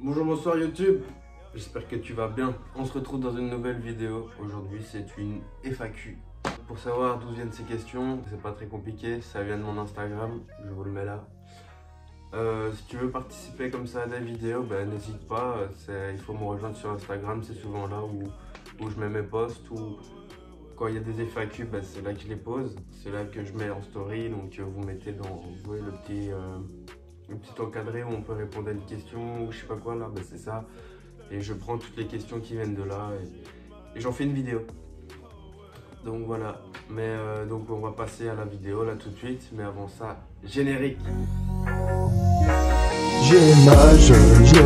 Bonjour, bonsoir YouTube, j'espère que tu vas bien. On se retrouve dans une nouvelle vidéo. Aujourd'hui c'est une FAQ. Pour savoir d'où viennent ces questions, c'est pas très compliqué, ça vient de mon Instagram, je vous le mets là. Si tu veux participer comme ça à des vidéos, n'hésite pas, il faut me rejoindre sur Instagram, c'est souvent là où je mets mes posts, ou quand il y a des FAQ, c'est là que je les pose, c'est là que je mets en story, donc vous mettez dans, vous voyez, le petit encadré où on peut répondre à une question ou je sais pas quoi là, c'est ça. Et je prends toutes les questions qui viennent de là et j'en fais une vidéo. Donc voilà, donc on va passer à la vidéo là tout de suite, mais avant ça, générique. J'image,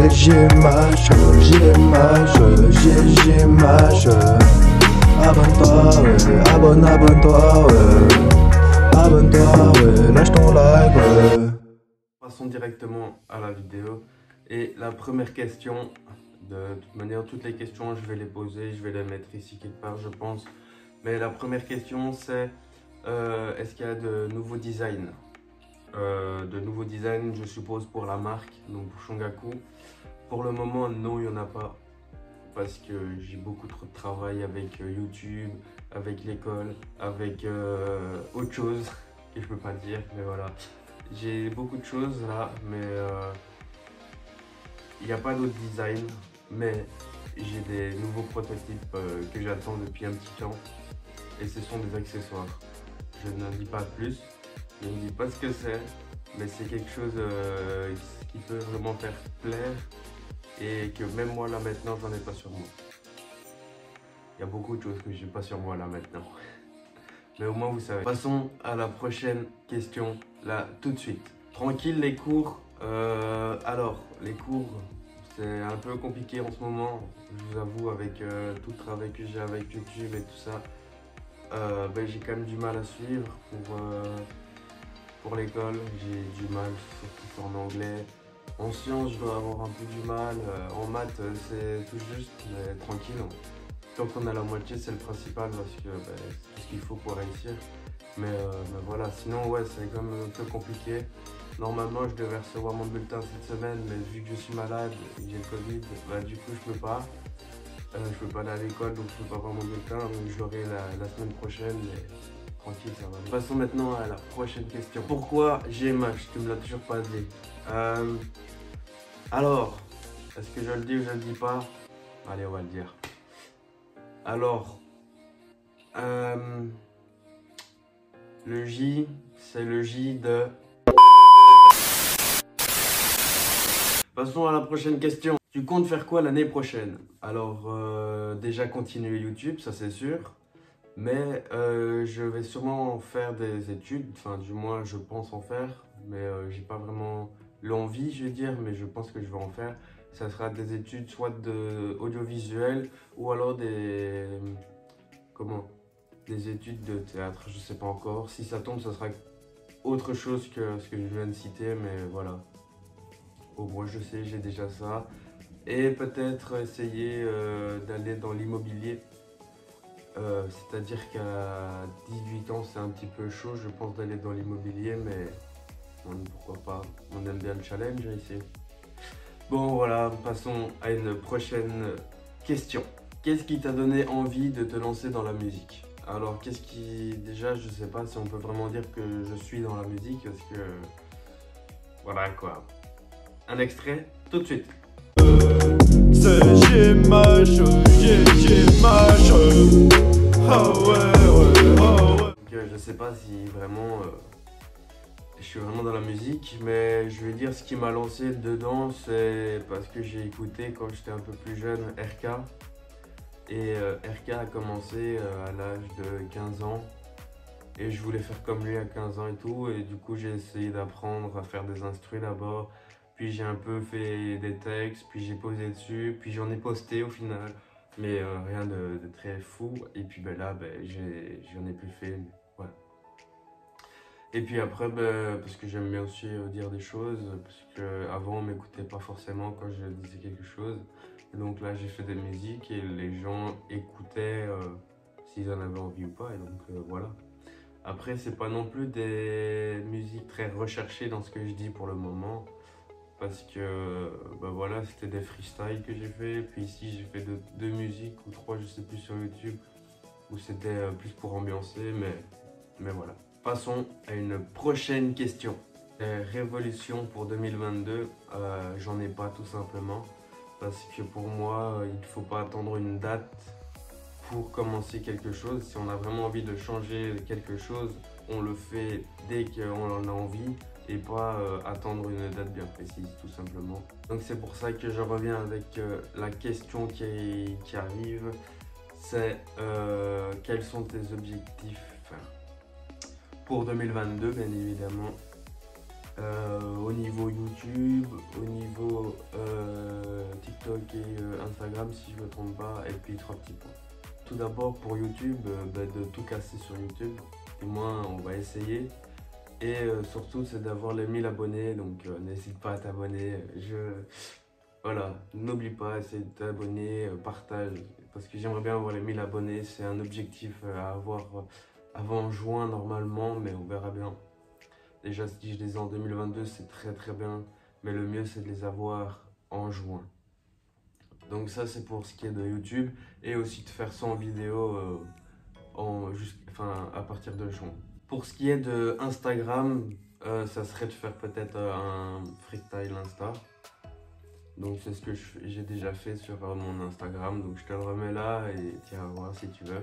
j'image. Abonne-toi, ouais, abonne-toi, ouais. Abonne-toi, ouais, lâche ton like, ouais. Passons directement à la vidéo. Et la première question, de toute manière, toutes les questions, je vais les poser, je vais les mettre ici quelque part, je pense. Mais la première question, c'est est-ce qu'il y a de nouveaux designs? De nouveaux designs, je suppose, pour la marque, donc pour Shongaku. Pour le moment, non, il n'y en a pas. Parce que j'ai beaucoup trop de travail avec YouTube, avec l'école, avec autre chose que je peux pas dire, mais voilà. J'ai beaucoup de choses là, mais il n'y a pas d'autres designs, mais j'ai des nouveaux prototypes que j'attends depuis un petit temps, et ce sont des accessoires. Je n'en dis pas plus, je ne dis pas ce que c'est, mais c'est quelque chose qui peut vraiment faire plaire, et que même moi là maintenant j'en ai pas sur moi. Il y a beaucoup de choses que j'ai pas sur moi là maintenant. Mais au moins vous savez. Passons à la prochaine question là tout de suite. Tranquille les cours. Alors les cours c'est un peu compliqué en ce moment. Je vous avoue avec tout le travail que j'ai avec YouTube et tout ça. J'ai quand même du mal à suivre pour l'école. J'ai du mal surtout en anglais. En sciences je dois avoir un peu du mal. En maths c'est tout juste mais tranquille. Tant qu'on a la moitié, c'est le principal parce que c'est tout ce qu'il faut pour réussir. Mais voilà, sinon ouais, c'est quand même un peu compliqué. Normalement, je devais recevoir mon bulletin cette semaine, mais vu que je suis malade et que j'ai le Covid, du coup, je peux pas. Je peux pas aller à l'école, donc je peux pas avoir mon bulletin. Donc je l'aurai la semaine prochaine, mais tranquille, ça va. Passons maintenant à la prochaine question. Pourquoi GMH? Tu me l'as toujours pas dit. Alors, est-ce que je le dis ou je le dis pas? Allez, on va le dire. Alors, le J, c'est le J de... Passons à la prochaine question. Tu comptes faire quoi l'année prochaine? Alors, déjà continuer YouTube, ça c'est sûr. Mais je vais sûrement faire des études. Enfin, du moins, je pense en faire. Mais j'ai pas vraiment l'envie, je vais dire. Mais je pense que je vais en faire. Ça sera des études soit de audiovisuel ou alors des... Comment? Des études de théâtre, je sais pas encore. Si ça tombe, ça sera autre chose que ce que je viens de citer, mais voilà. Au moins, je sais, j'ai déjà ça. Et peut-être essayer d'aller dans l'immobilier. C'est-à-dire qu'à 18 ans, c'est un petit peu chaud, je pense, d'aller dans l'immobilier, mais pourquoi pas. On aime bien le challenge ici. Bon, voilà, passons à une prochaine question. Qu'est-ce qui t'a donné envie de te lancer dans la musique? Alors, qu'est-ce qui... Déjà, je sais pas si on peut vraiment dire que je suis dans la musique, parce que... Voilà, quoi. Un extrait, tout de suite. C'est j'image. Ah ouais, ah ouais. Donc, je sais pas si vraiment... je suis vraiment dans la musique, mais je vais dire ce qui m'a lancé dedans, c'est parce que j'ai écouté quand j'étais un peu plus jeune RK. Et RK a commencé à l'âge de 15 ans. Et je voulais faire comme lui à 15 ans et tout. Et du coup, j'ai essayé d'apprendre à faire des instrus d'abord. Puis j'ai un peu fait des textes, puis j'ai posé dessus, puis j'en ai posté au final. Mais rien de très fou. Et puis là, j'en ai plus fait. Ouais. Et puis après, parce que j'aime bien aussi dire des choses, parce qu'avant on m'écoutait pas forcément quand je disais quelque chose. Et donc là j'ai fait des musiques et les gens écoutaient s'ils en avaient envie ou pas, et donc voilà. Après c'est pas non plus des musiques très recherchées dans ce que je dis pour le moment. parce que bah voilà, c'était des freestyles que j'ai fait. Puis ici j'ai fait deux musiques ou 3, je sais plus, sur YouTube, où c'était plus pour ambiancer, mais voilà. Passons à une prochaine question. Révolution pour 2022, j'en ai pas tout simplement, parce que pour moi il ne faut pas attendre une date pour commencer quelque chose. Si on a vraiment envie de changer quelque chose, on le fait dès qu'on en a envie et pas attendre une date bien précise, tout simplement. Donc c'est pour ça que je reviens avec la question qui arrive. C'est quels sont tes objectifs pour 2022, bien évidemment, au niveau YouTube, au niveau TikTok et Instagram, si je ne me trompe pas, et puis 3 petits points. Tout d'abord pour YouTube, de tout casser sur YouTube, du moins on va essayer. Et surtout c'est d'avoir les 1000 abonnés, donc n'hésite pas à t'abonner. Voilà, n'oublie pas, essaye de t'abonner, partage, parce que j'aimerais bien avoir les 1000 abonnés. C'est un objectif à avoir avant juin normalement, mais on verra bien. Déjà si je les ai en 2022 c'est très bien, mais le mieux c'est de les avoir en juin. Donc ça c'est pour ce qui est de YouTube, et aussi de faire 100 vidéos à partir de juin. Pour ce qui est de Instagram, ça serait de faire peut-être un freestyle Insta. Donc c'est ce que j'ai déjà fait sur mon Instagram, donc je te le remets là et tu vas voir si tu veux.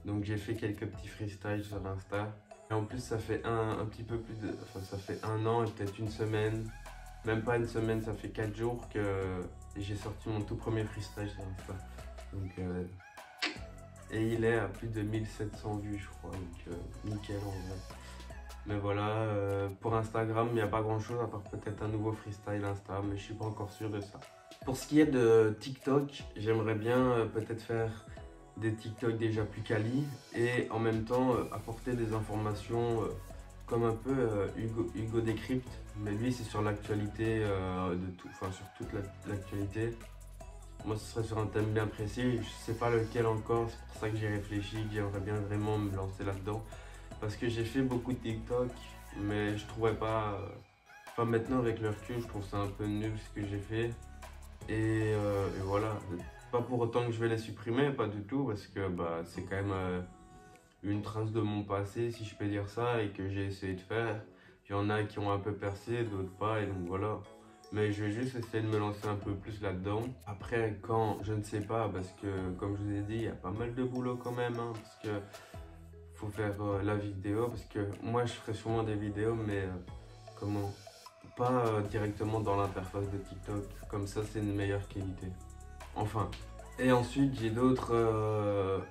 Donc j'ai fait quelques petits freestyles sur Insta. Et en plus ça fait un petit peu plus de... Enfin ça fait 1 an et peut-être une semaine. Même pas une semaine, ça fait 4 jours que j'ai sorti mon tout premier freestyle sur Insta. Donc, et il est à plus de 1700 vues je crois, donc nickel en vrai. Mais voilà, pour Instagram il n'y a pas grand chose à part peut-être un nouveau freestyle Insta, mais je suis pas encore sûr de ça. Pour ce qui est de TikTok, j'aimerais bien peut-être faire des TikTok déjà plus quali et en même temps apporter des informations comme un peu Hugo Décrypte, mais lui c'est sur l'actualité sur toute l'actualité. Moi ce serait sur un thème bien précis, je sais pas lequel encore, c'est pour ça que j'ai réfléchi, que j'aimerais bien vraiment me lancer là-dedans. Parce que j'ai fait beaucoup de TikTok, mais je trouvais pas... Enfin maintenant avec le recul, je trouve ça un peu nul ce que j'ai fait. Et voilà, pas pour autant que je vais les supprimer, pas du tout, parce que c'est quand même une trace de mon passé, si je peux dire ça, et que j'ai essayé de faire. Il y en a qui ont un peu percé, d'autres pas, et donc voilà. Mais je vais juste essayer de me lancer un peu plus là-dedans. Après, quand, je ne sais pas, parce que comme je vous ai dit, il y a pas mal de boulot quand même, hein, parce que faut faire la vidéo, parce que moi je ferai sûrement des vidéos, mais pas directement dans l'interface de TikTok, comme ça c'est une meilleure qualité. Enfin, et ensuite j'ai d'autres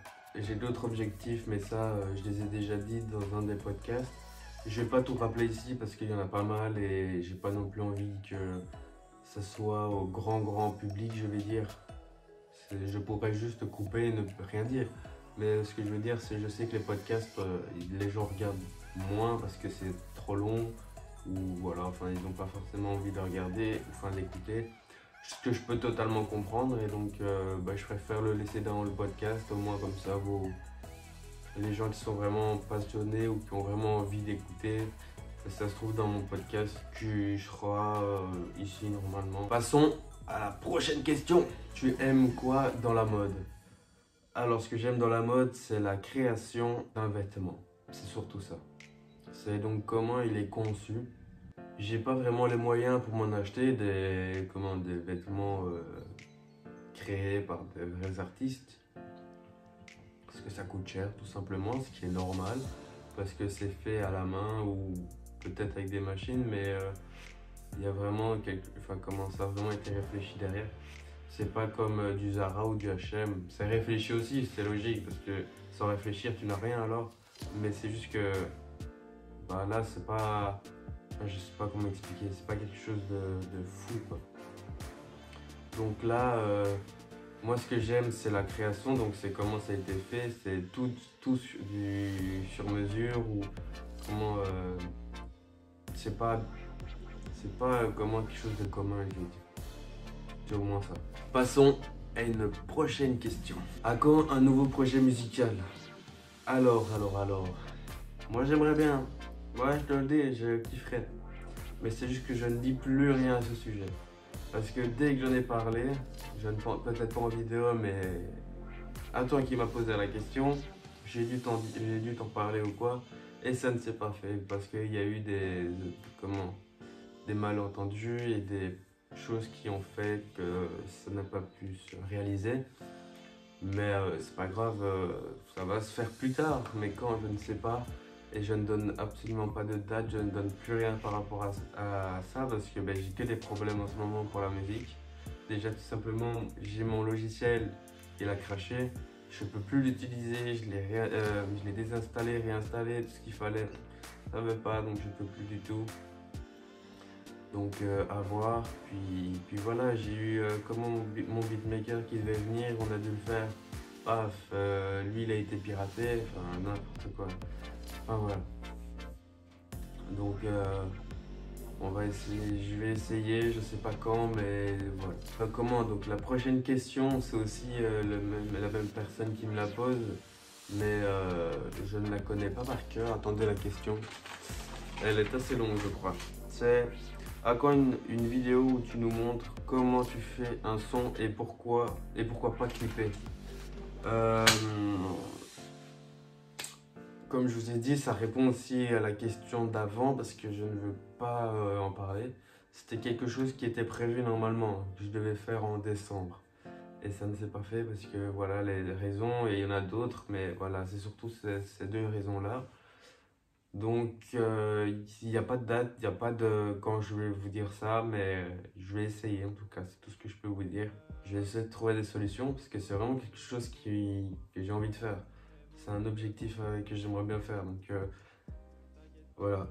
objectifs, mais ça je les ai déjà dit dans un des podcasts. Je vais pas tout rappeler ici parce qu'il y en a pas mal et j'ai pas non plus envie que ça soit au grand public, je vais dire. Je pourrais juste couper et ne rien dire. Mais ce que je veux dire, c'est que je sais que les podcasts, les gens regardent moins parce que c'est trop long, ou voilà, enfin ils n'ont pas forcément envie de regarder, enfin d'écouter. Ce que je peux totalement comprendre, et donc je préfère le laisser dans le podcast, au moins comme ça les gens qui sont vraiment passionnés ou qui ont vraiment envie d'écouter, ça se trouve dans mon podcast, tu seras ici normalement. Passons à la prochaine question. Tu aimes quoi dans la mode? Alors ce que j'aime dans la mode, c'est la création d'un vêtement. C'est surtout ça. C'est donc comment il est conçu. J'ai pas vraiment les moyens pour m'en acheter des vêtements créés par des vrais artistes. Parce que ça coûte cher tout simplement, ce qui est normal. Parce que c'est fait à la main ou peut-être avec des machines, mais il y a vraiment ça a vraiment été réfléchi derrière. C'est pas comme du Zara ou du H&M. C'est réfléchi aussi, c'est logique, parce que sans réfléchir, tu n'as rien alors. Mais c'est juste que là, c'est pas... je sais pas comment expliquer, c'est pas quelque chose de fou, quoi. Donc là, moi ce que j'aime, c'est la création, donc c'est comment ça a été fait, c'est tout sur mesure, ou comment... c'est pas comment quelque chose de commun, je veux dire. C'est au moins ça. Passons à une prochaine question. À quand un nouveau projet musical? Alors. Moi j'aimerais bien. Ouais, je te le dis, je kifferais. mais c'est juste que je ne dis plus rien à ce sujet. Parce que dès que j'en ai parlé, je ne pense peut-être pas en vidéo, mais à toi qui m'as posé la question, j'ai dû t'en parler ou quoi, et ça ne s'est pas fait parce qu'il y a eu des malentendus et des choses qui ont fait que ça n'a pas pu se réaliser. Mais c'est pas grave, ça va se faire plus tard, mais quand je ne sais pas, et je ne donne absolument pas de date, je ne donne plus rien par rapport à ça parce que j'ai que des problèmes en ce moment pour la musique. Déjà tout simplement, j'ai mon logiciel, il a craché, je peux plus l'utiliser, je l'ai désinstallé, réinstallé, tout ce qu'il fallait, ça ne veut pas, donc je peux plus du tout. Donc à voir, puis voilà, j'ai eu comment mon beatmaker qui devait venir, on a dû le faire, paf, lui il a été piraté, enfin n'importe quoi. Enfin voilà. Donc on va essayer, je vais essayer, je sais pas quand, mais voilà. Enfin, comment, donc la prochaine question, c'est aussi la même personne qui me la pose, mais je ne la connais pas par cœur. Attendez la question. Elle est assez longue je crois. C'est à quand une vidéo où tu nous montres comment tu fais un son et pourquoi pas clipper. Comme je vous ai dit, ça répond aussi à la question d'avant parce que je ne veux pas en parler. C'était quelque chose qui était prévu normalement, que je devais faire en décembre. Et ça ne s'est pas fait parce que voilà les raisons, et il y en a d'autres, mais voilà, c'est surtout ces deux raisons-là. Donc il n'y a pas de date, il n'y a pas de quand je vais vous dire ça, mais je vais essayer en tout cas, c'est tout ce que je peux vous dire. Je vais essayer de trouver des solutions parce que c'est vraiment quelque chose que j'ai envie de faire. C'est un objectif que j'aimerais bien faire, donc voilà.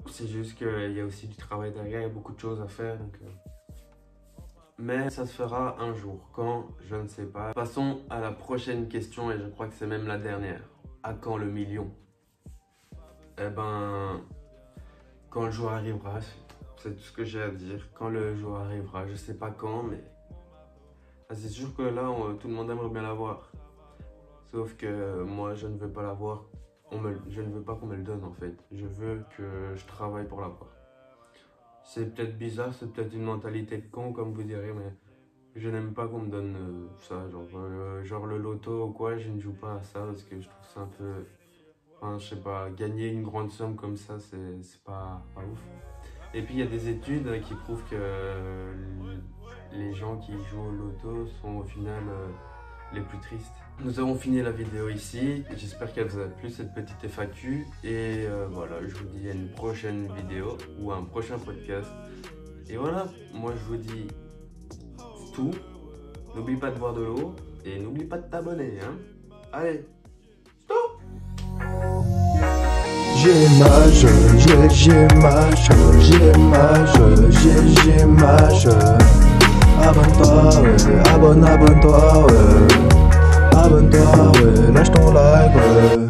C'est juste qu'il y a aussi du travail derrière, il y a beaucoup de choses à faire, donc, mais ça se fera un jour, quand, je ne sais pas. Passons à la prochaine question, et je crois que c'est même la dernière. À quand le million? Eh ben, quand le jour arrivera, c'est tout ce que j'ai à dire. Quand le jour arrivera, je sais pas quand, mais c'est sûr que là, tout le monde aimerait bien l'avoir. Sauf que moi, je ne veux pas l'avoir. Je ne veux pas qu'on me le donne en fait. Je veux que je travaille pour l'avoir. C'est peut-être bizarre, c'est peut-être une mentalité de con comme vous direz, mais je n'aime pas qu'on me donne ça. Genre le loto ou quoi, je ne joue pas à ça parce que je trouve ça un peu... Enfin, je sais pas, gagner une grande somme comme ça, c'est pas ouf. Et puis il y a des études qui prouvent que les gens qui jouent au loto sont au final les plus tristes. Nous avons fini la vidéo ici, j'espère qu'elle vous a plu cette petite FAQ. Et voilà, je vous dis à une prochaine vidéo ou à un prochain podcast. Et voilà, moi je vous dis tout. N'oublie pas de boire de l'eau et n'oublie pas de t'abonner. Hein. Allez, stop! Abonne-toi, ouais, abonne-toi, ouais. Abonne-toi, ouais, lâche ton like, ouais.